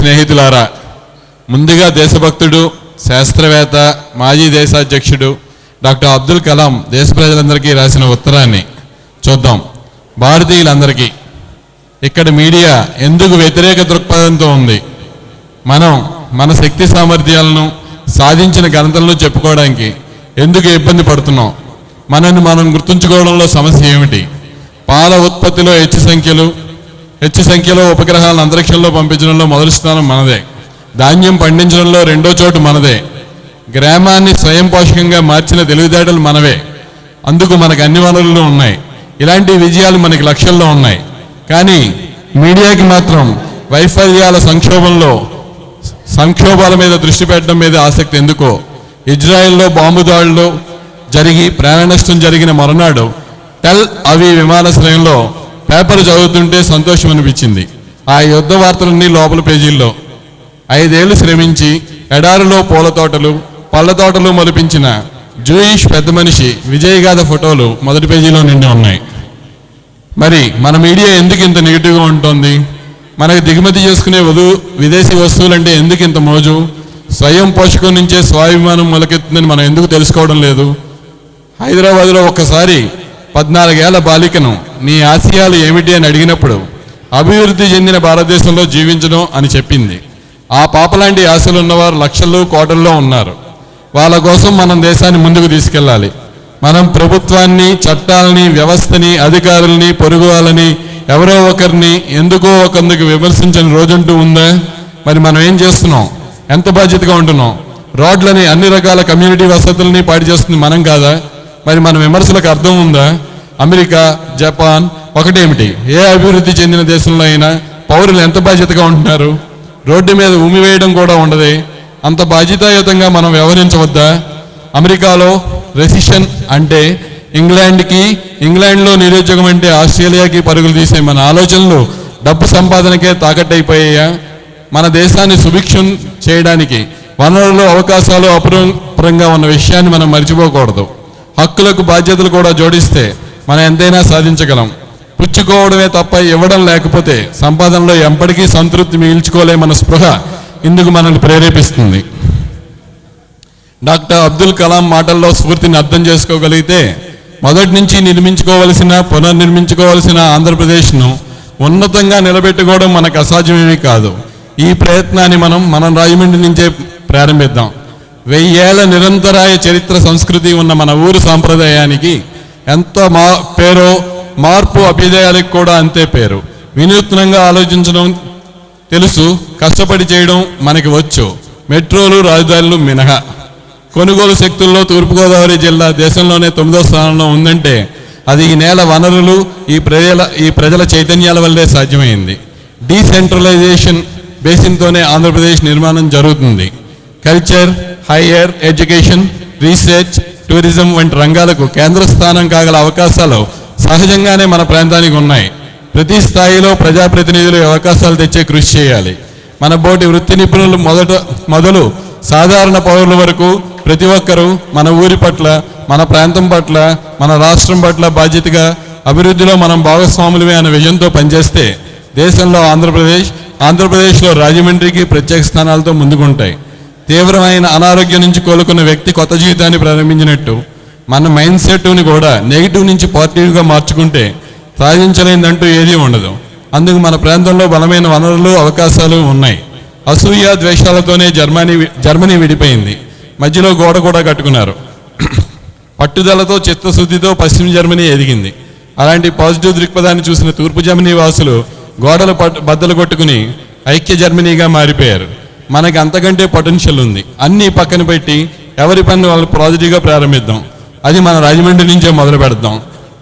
స్నేహితులారా, ముందుగా దేశభక్తుడు, శాస్త్రవేత్త, మాజీ దేశాధ్యక్షుడు డాక్టర్ అబ్దుల్ కలాం దేశ ప్రజలందరికీ రాసిన ఉత్తరాన్ని చూద్దాం. భారతీయులందరికీ ఇక్కడ మీడియా ఎందుకు వ్యతిరేక దృక్పథంతో ఉంది? మనం మన శక్తి సామర్థ్యాలను, సాధించిన ఘనతలను చెప్పుకోవడానికి ఎందుకు ఇబ్బంది పడుతున్నాం? మనల్ని మనం గుర్తుంచుకోవడంలో సమస్య ఏమిటి? పాల ఉత్పత్తిలో హెచ్చు సంఖ్యలో ఉపగ్రహాలను అంతరిక్షంలో పంపించడంలో మొదటి స్థానం మనదే. ధాన్యం పండించడంలో రెండో చోటు మనదే. గ్రామాన్ని స్వయం పోషకంగా మార్చిన తెలివితేటలు మనవే. అందుకు మనకు అన్ని వనరులు ఉన్నాయి. ఇలాంటి విజయాలు మనకి లక్ష్యంలో ఉన్నాయి. కానీ మీడియాకి మాత్రం వైఫల్యాల సంక్షోభాల మీద దృష్టి పెట్టడం మీద ఆసక్తి ఎందుకో? ఇజ్రాయెల్లో బాంబు దాడులు జరిగి ప్రాణ నష్టం జరిగిన మరునాడు టెల్ అవీవ్ విమానాశ్రయంలో పేపర్ చదువుతుంటే సంతోషం అనిపించింది. ఆ యుద్ధ వార్తలన్నీ లోపల పేజీల్లో. 5 ఏళ్లు శ్రమించి ఎడారిలో పూల తోటలు, పళ్ళ తోటలు మొలిపించిన జూయిష్ పెద్ద మనిషి విజయగాథ ఫోటోలు మొదటి పేజీలో నిండి ఉన్నాయి. మరి మన మీడియా ఎందుకు ఇంత నెగిటివ్గా ఉంటుంది? మనకు దిగుమతి చేసుకునే విదేశీ వస్తువులంటే ఎందుకు ఇంత మోజు? స్వయం పోషకం నుంచే స్వాభిమానం మొలకెత్తుందని మనం ఎందుకు తెలుసుకోవడం లేదు? హైదరాబాద్లో ఒక్కసారి 14 ఏళ్ల బాలికను నీ ఆశయాలు ఏమిటి అని అడిగినప్పుడు అభివృద్ధి చెందిన భారతదేశంలో జీవించడం అని చెప్పింది. ఆ పాపలాంటి ఆశలు ఉన్నవారు లక్షల్లో, కోటల్లో ఉన్నారు. వాళ్ళ కోసం మనం దేశాన్ని ముందుకు తీసుకెళ్ళాలి. మనం ప్రభుత్వాన్ని, చట్టాలని, వ్యవస్థని, అధికారుల్ని, పొరుగు వాళ్ళని, ఎవరో ఒకరిని ఎందుకో ఒకందుకు విమర్శించని రోజంటూ ఉందా? మరి మనం ఏం చేస్తున్నాం? ఎంత బాధ్యతగా ఉంటున్నాం? రోడ్లని, అన్ని రకాల కమ్యూనిటీ వసతుల్ని పాడు చేస్తుంది మనం కాదా? మరి మన విమర్శలకు అర్థం ఉందా? అమెరికా, జపాన్ ఒకటేమిటి, ఏ అభివృద్ధి చెందిన దేశంలో అయినా పౌరులు ఎంత బాధ్యతగా ఉంటున్నారు? రోడ్డు మీద ఉమ్మివేయడం కూడా ఉండదే. అంత బాధ్యతాయుతంగా మనం వ్యవహరించవద్దా? అమెరికాలో రెసిషన్ అంటే ఇంగ్లాండ్లో నిరుద్యోగం అంటే ఆస్ట్రేలియాకి పరుగులు తీసే మన ఆలోచనలు డబ్బు సంపాదనకే తాకట్టయిపోయాయా? మన దేశాన్ని సుభిక్షం చేయడానికి వనరులు, అవకాశాలు అపురంగా ఉన్న విషయాన్ని మనం మర్చిపోకూడదు. హక్కులకు బాధ్యతలు కూడా జోడిస్తే మనం ఎంతైనా సాధించగలం. పుచ్చుకోవడమే తప్ప ఇవ్వడం లేకపోతే సంపాదనలో ఎప్పటికీ సంతృప్తి మిగిల్చుకోలేమన్న స్పృహ ఇందుకు మనల్ని ప్రేరేపిస్తుంది. డాక్టర్ అబ్దుల్ కలాం మాటల్లో స్ఫూర్తిని అర్థం చేసుకోగలిగితే మొదటి నుంచి పునర్నిర్మించుకోవలసిన ఆంధ్రప్రదేశ్ను ఉన్నతంగా నిలబెట్టుకోవడం మనకు అసాధ్యమేమీ కాదు. ఈ ప్రయత్నాన్ని మనం రాజమండ్రి నుంచే ప్రారంభిద్దాం. 1000 ఏళ్ల నిరంతరాయ చరిత్ర, సంస్కృతి ఉన్న మన ఊరు సాంప్రదాయానికి ఎంత పేరో, మార్పు అభ్యుదయాలకు కూడా అంతే పేరు. వినూత్నంగా ఆలోచించడం తెలుసు, కష్టపడి చేయడం మనకి వచ్చు. మెట్రోలు, రాజధానులు మినహా. కొనుగోలు శక్తుల్లో తూర్పుగోదావరి జిల్లా దేశంలోనే 9వ స్థానంలో ఉందంటే అది ఈ నేల వనరులు, ఈ ప్రజల చైతన్యాల వల్లే సాధ్యమైంది. డీసెంట్రలైజేషన్ బేసిన్తోనే ఆంధ్రప్రదేశ్ నిర్మాణం జరుగుతుంది. Culture, higher education, research, tourism వంటి రంగాలకు కేంద్ర స్థానం కాగల అవకాశాలు సహజంగానే మన ప్రాంతానికి ఉన్నాయి. ప్రతి స్థాయిలో ప్రజాప్రతినిధులు అవకాశాలు తెచ్చే కృషి చేయాలి. మన బోటి వృత్తి నిపుణులు మొదలు సాధారణ పౌరుల వరకు ప్రతి ఒక్కరూ మన ఊరి పట్ల, మన ప్రాంతం పట్ల, మన రాష్ట్రం పట్ల బాధ్యతగా అభివృద్ధిలో మనం భాగస్వాములమే అనే విజయంతో పనిచేస్తే దేశంలో ఆంధ్రప్రదేశ్లో రాజమండ్రికి ప్రత్యేక స్థానాలతో ముందుకుంటాయి. తీవ్రమైన అనారోగ్యం నుంచి కోలుకున్న వ్యక్తి కొత్త జీవితాన్ని ప్రారంభించినట్టు మన మైండ్ సెట్ని కూడా నెగిటివ్ నుంచి పాజిటివ్గా మార్చుకుంటే సాధించలేదంటూ ఏదీ ఉండదు. అందుకు మన ప్రాంతంలో బలమైన వనరులు, అవకాశాలు ఉన్నాయి. అసూయ, ద్వేషాలతోనే జర్మనీ విడిపోయింది. మధ్యలో గోడ కూడా కట్టుకున్నారు. పట్టుదలతో, చిత్తశుద్ధితో పశ్చిమ జర్మనీ ఎదిగింది. అలాంటి పాజిటివ్ దృక్పథాన్ని చూసిన తూర్పు జర్మనీ వాసులు గోడలు బద్దలు కొట్టుకుని ఐక్య జర్మనీగా మారిపోయారు. మనకి అంతకంటే పొటెన్షియల్ ఉంది. అన్నీ పక్కన పెట్టి ఎవరి పని వాళ్ళు పాజిటివ్గా ప్రారంభిద్దాం. అది మన రాజమండ్రి నుంచే మొదలు పెడదాం.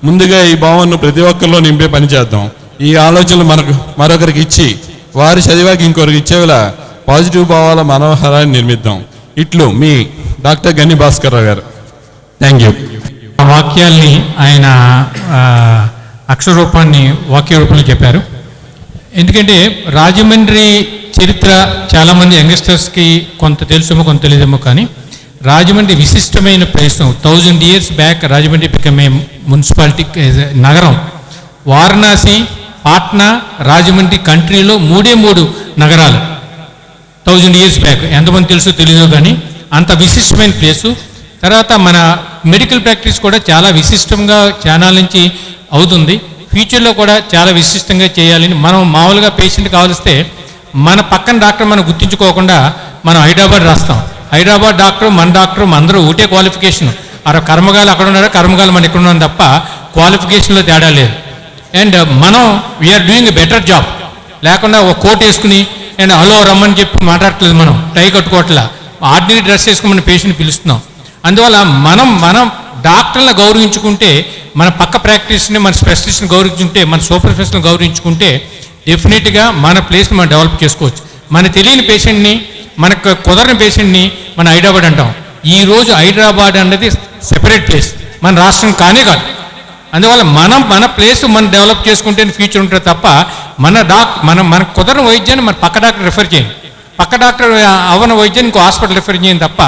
ముందుగా ఈ భావనను ప్రతి ఒక్కరిలో నింపే పని చేద్దాం. ఈ ఆలోచనలు మరొకరికి ఇచ్చి వారి చదివాకి ఇంకొకరికి ఇచ్చేలా పాజిటివ్ భావాల మనోహరాన్ని నిర్మిద్దాం. ఇట్లు మీ డాక్టర్ గన్ని భాస్కర్ రావు గారు. Thank you. ఆ వాక్యాల్ని ఆయన అక్షర రూపాన్ని వాక్య రూపంలో చెప్పారు. ఎందుకంటే రాజమండ్రి చరిత్ర చాలామంది యంగ్స్టర్స్కి కొంత తెలుసేమో కొంత తెలియదేమో, కానీ రాజమండ్రి విశిష్టమైన ప్రదేశం. 1000 years back Rajahmundry become a municipality నగరం. వారణాసి, పాట్నా, రాజమండ్రి కంట్రీలో 3 నగరాలు. 1000 years బ్యాక్. ఎంతమంది తెలుసో తెలీదో కానీ అంత విశిష్టమైన ప్లేసు. తర్వాత మన మెడికల్ ప్రాక్టీస్ కూడా చాలా విశిష్టంగా చాలా నుంచి అవుతుంది. ఫ్యూచర్లో కూడా చాలా విశిష్టంగా చేయాలని మనం మామూలుగా పేషెంట్ కావలిస్తే మన పక్కన డాక్టర్ మనం గుర్తించుకోకుండా మనం హైదరాబాద్ రాస్తాం. హైదరాబాద్ డాక్టర్ మన అందరూ ఒకటే క్వాలిఫికేషన్. కర్మగాలు అక్కడ ఉన్నారా, కర్మగాలు మన ఇక్కడ ఉన్నాం తప్ప క్వాలిఫికేషన్లో తేడా లేదు. అండ్ మనం we're doing a better job. లేకుండా ఒక కోట్ వేసుకుని అండ్ హలో రమ్మని చెప్పి మాట్లాడట్లేదు, మనం టై కట్టుకోవట్లా, ఆర్డినరీ డ్రెస్ వేసుకుని మన పేషెంట్ పిలుస్తున్నాం. అందువల్ల మనం డాక్టర్లను గౌరవించుకుంటే, మన పక్క ప్రాక్టీస్ని, మన స్పెషలిస్ట్ని గౌరవించుకుంటే, మన సూపర్ స్పెషల్ని గౌరవించుకుంటే డెఫినెట్గా మన ప్లేస్ని మనం డెవలప్ చేసుకోవచ్చు. మన తెలియని పేషెంట్ని, మనకు కుదరని పేషెంట్ని మన హైదరాబాద్ అంటాం. ఈరోజు హైదరాబాద్ అన్నది సెపరేట్ ప్లేస్, మన రాష్ట్రం కానే కాదు. అందువల్ల మన ప్లేస్ మనం డెవలప్ చేసుకుంటే ఫ్యూచర్ ఉంటుంది తప్ప మనకు కుదరని వైద్యాన్ని మన పక్క డాక్టర్ రిఫర్ చేయండి, పక్క డాక్టర్ అవన వైద్యాన్ని ఇంకో హాస్పిటల్ రిఫర్ చేయండి తప్ప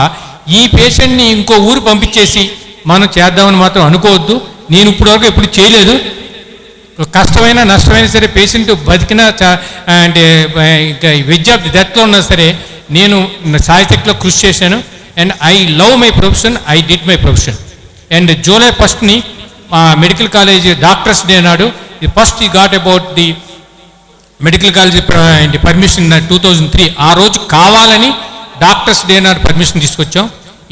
ఈ పేషెంట్ని ఇంకో ఊరు పంపించేసి మనం చేద్దామని మాత్రం అనుకోవద్దు. నేను ఇప్పటివరకు ఎప్పుడు చేయలేదు. కష్టమైన నష్టమైనా సరే పేషెంట్ బతికినా అంటే విద్య డెత్లో ఉన్నా సరే నేను సాయశక్తిలో కృషి చేశాను. And I love my profession, I did my profession. And July 1ని మెడికల్ కాలేజ్ డాక్టర్స్ డే నాడు ఫస్ట్ ఈ got about the medical college permission 2003. ఆ రోజు కావాలని డాక్టర్స్ డే నాడు పర్మిషన్ తీసుకొచ్చాం.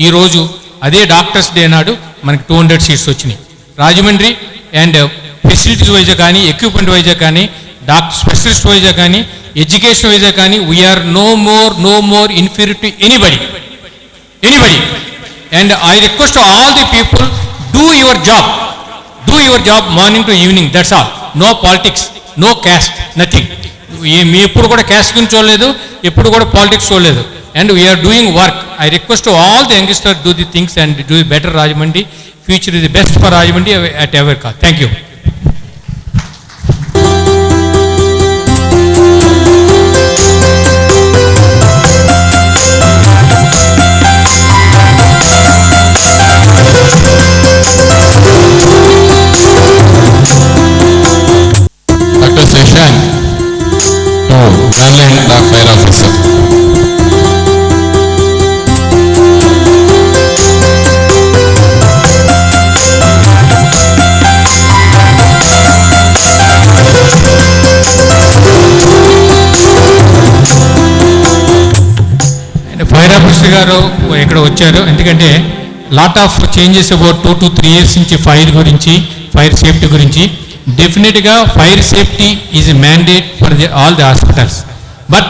ఈరోజు అదే డాక్టర్స్ డే నాడు మనకి 200 సీట్స్ వచ్చినాయి. రాజమండ్రి అండ్ ఫెసిలిటీస్ వైజా కానీ, ఎక్విప్మెంట్ వైజా కానీ, డాక్టర్ స్పెషలిస్ట్ వైజా కానీ, ఎడ్యుకేషన్ వైజా కానీ, we're no more inferior to anybody. And I request all the people, do your job morning to evening, that's all. No politics, no caste, nothing. మీ ఎప్పుడు కూడా caste గురించి చూడలేదు, ఎప్పుడు కూడా పాలిటిక్స్ చూడలేదు. And we're doing work. I request all the youngsters, do the things and do better Rajahmundry. Future is the best for Rajahmundry at ever cost. Thank you. Dr. Seshan to Berlin, the fire officer. Fire officer గారు ఇక్కడ వచ్చారు. ఎందుకంటే lot of changes about 2 to 3 years నుంచి fire గురించి, fire safety గురించి. డెఫినెట్గా fire safety is a mandate for all the hospitals. But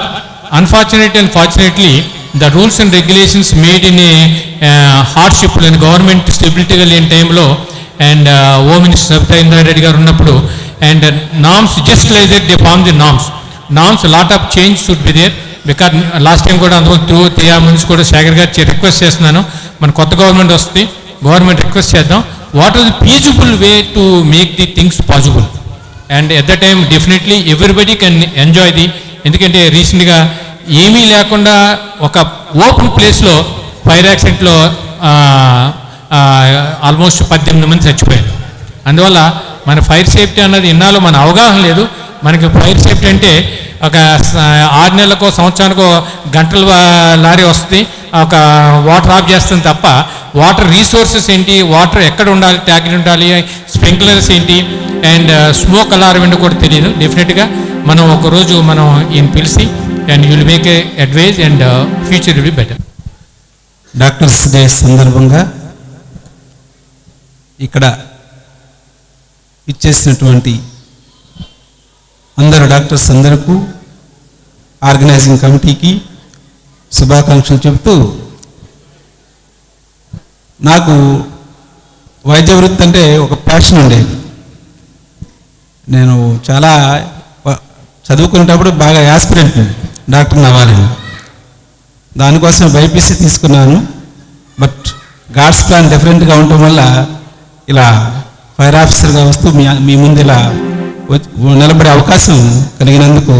unfortunately and fortunately the rules and regulations made in a hardship and government స్టెబిలిటీగా లేని టైంలో and home minister Sabitha Indra Reddy గారు ఉన్నప్పుడు and norms just like that they form the norms lot of change should be there. Because last time కూడా అందులో 3 months కూడా శేఖర్ గారు request చేస్తున్నాను, మన కొత్త గవర్నమెంట్ వస్తుంది, గవర్నమెంట్ రిక్వెస్ట్ చేద్దాం, what are the feasible way to make the things possible. And at the time definitely everybody can enjoy the. ఎందుకంటే రీసెంట్గా ఏమీ లేకుండా ఒక ఓపెన్ ప్లేస్లో ఫైర్ యాక్సిడెంట్లో ఆల్మోస్ట్ 18 మంది చచ్చిపోయారు. అందువల్ల మన ఫైర్ సేఫ్టీ అన్నది ఇన్నాళ్ళు మన అవగాహన లేదు. మనకి ఫైర్ సేఫ్టీ అంటే ఒక 6 నెలలకో సంవత్సరానికో గంటల లారీ వస్తుంది, ఒక వాటర్ ఆఫ్ చేస్తుంది తప్ప వాటర్ రీసోర్సెస్ ఏంటి, వాటర్ ఎక్కడ ఉండాలి, ట్యాగ్లు ఉండాలి, స్ప్రింక్లర్స్ ఏంటి అండ్ స్మోక్ అలారం కూడా తెలియదు. డెఫినెట్గా మనం ఒకరోజు మనం ఈయన పిలిచి and you will make a advise and future will be better. Doctors day సందర్భంగా ఇక్కడ ఇచ్చేసినటువంటి అందరు డాక్టర్స్ అందరికీ, ఆర్గనైజింగ్ కమిటీకి శుభాకాంక్షలు చెబుతూ, నాకు వైద్య వృత్తి అంటే ఒక ప్యాషన్ ఉండేది. నేను చాలా చదువుకునేటప్పుడు బాగా యాస్పిరెంట్ డాక్టర్ని అవ్వాలని, దానికోసం బైపీసీ తీసుకున్నాను. బట్ గాడ్స్ ప్లాన్ డిఫరెంట్గా ఉండటం వల్ల ఇలా ఫైర్ ఆఫీసర్గా వస్తూ మీ ముందు ఇలా నిలబడే అవకాశం కలిగినందుకు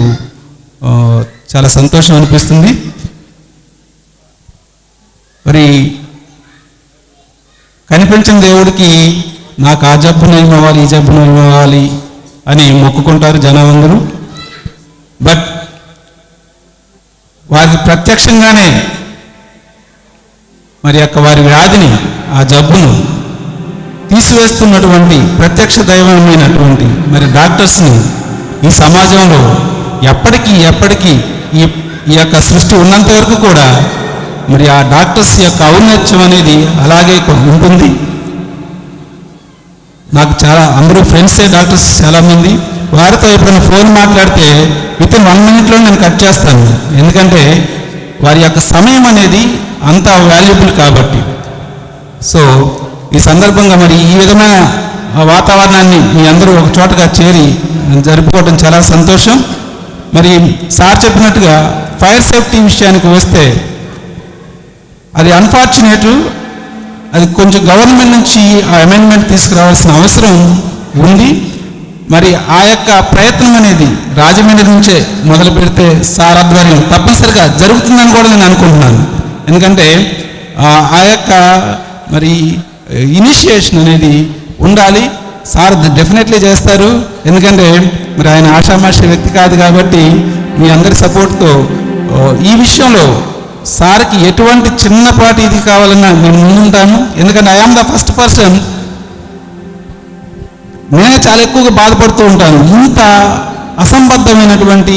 చాలా సంతోషం అనిపిస్తుంది. మరి కనిపించిన దేవుడికి నాకు ఆ జబ్బు నయం అవ్వాలి, ఈ జబ్బు నయం అవ్వాలి అని మొక్కుకుంటారు జనం అందరూ. బట్ వారికి ప్రత్యక్షంగానే మరి యొక్క వారి వ్యాధిని, ఆ జబ్బును తీసివేస్తున్నటువంటి ప్రత్యక్ష దైవమైనటువంటి మరి డాక్టర్స్ని ఈ సమాజంలో ఎప్పటికీ ఈ యొక్క సృష్టి ఉన్నంత వరకు కూడా మరి ఆ డాక్టర్స్ యొక్క ఔన్నత్యం అనేది అలాగే ఉంటుంది. నాకు చాలా అందరూ ఫ్రెండ్సే డాక్టర్స్ చాలామంది. వారితో ఎప్పుడైనా ఫోన్ మాట్లాడితే విత్ ఇన్ 1 minute నేను కట్ చేస్తాను. ఎందుకంటే వారి యొక్క సమయం అనేది అంత వాల్యుబుల్ కాబట్టి. సో ఈ సందర్భంగా మరి ఈ విధమైన వాతావరణాన్ని మీ అందరూ ఒక చోటగా చేరి జరుపుకోవడం చాలా సంతోషం. మరి సార్ చెప్పినట్టుగా ఫైర్ సేఫ్టీ విషయానికి వస్తే అది అన్ఫార్చునేట్, అది కొంచెం గవర్నమెంట్ నుంచి ఆ అమెండ్మెంట్ తీసుకురావాల్సిన అవసరం ఉంది. మరి ఆ యొక్క ప్రయత్నం అనేది రాజమండ్రి నుంచే మొదలు పెడితే సార్ ఆధ్వర్యం తప్పనిసరిగా జరుగుతుందని కూడా నేను అనుకుంటున్నాను. ఎందుకంటే ఆ యొక్క మరి ఇనిషియేషన్ అనేది ఉండాలి. సార్ డెఫినెట్లీ చేస్తారు. ఎందుకంటే మరి ఆయన ఆషామాషి వ్యక్తి కాదు కాబట్టి మీ అందరి సపోర్ట్తో ఈ విషయంలో సార్కి ఎటువంటి చిన్నపాటి ఇది కావాలన్నా నేను ముందుంటాను. ఎందుకంటే I am the first person. నేనే చాలా ఎక్కువగా బాధపడుతూ ఉంటాను. ఇంత అసంబద్ధమైనటువంటి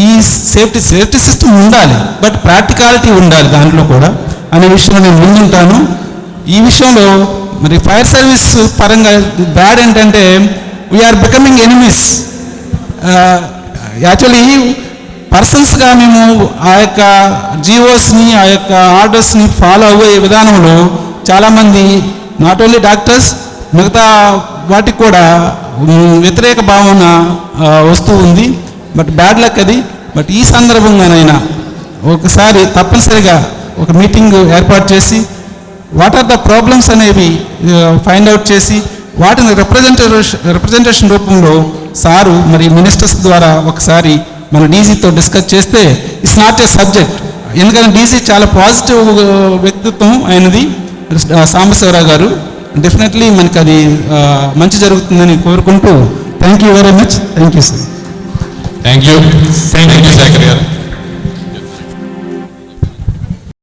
ఈ సేఫ్టీ సిస్టమ్ ఉండాలి, బట్ ప్రాక్టికాలిటీ ఉండాలి దాంట్లో కూడా అనే విషయంలో నేను ముందుంటాను. ఈ విషయంలో మరి ఫైర్ సర్వీస్ పరంగా బ్యాడ్ ఏంటంటే వీఆర్ బికమింగ్ ఎనిమీస్. యాక్చువల్లీ పర్సన్స్గా మేము ఆ యొక్క జీవోస్ని, ఆ యొక్క ఆర్డర్స్ని ఫాలో అయ్యే విధానంలో చాలామంది నాట్ ఓన్లీ డాక్టర్స్ మిగతా వాటికి కూడా వ్యతిరేక భావన వస్తూ ఉంది. బట్ బ్యాడ్ లక్ అది. బట్ ఈ సందర్భంగానైనా ఒకసారి తప్పనిసరిగా ఒక మీటింగ్ ఏర్పాటు చేసి వాట్ ఆర్ ద ప్రాబ్లమ్స్ అనేవి ఫైండ్ అవుట్ చేసి వాటిని రిప్రజెంటేషన్ రూపంలో సారు మరి మినిస్టర్స్ ద్వారా ఒకసారి మన డీజీతో డిస్కస్ చేస్తే ఇట్స్ నాట్ ఏ సబ్జెక్ట్. ఎందుకంటే డీజీ చాలా పాజిటివ్ వ్యక్తిత్వం అయినది సాంబశివరావు గారు. డెఫినెట్లీ మనకి అది మంచి జరుగుతుందని కోరుకుంటూ thank you very much. Thank you sir. Thank you Shekhar గారు.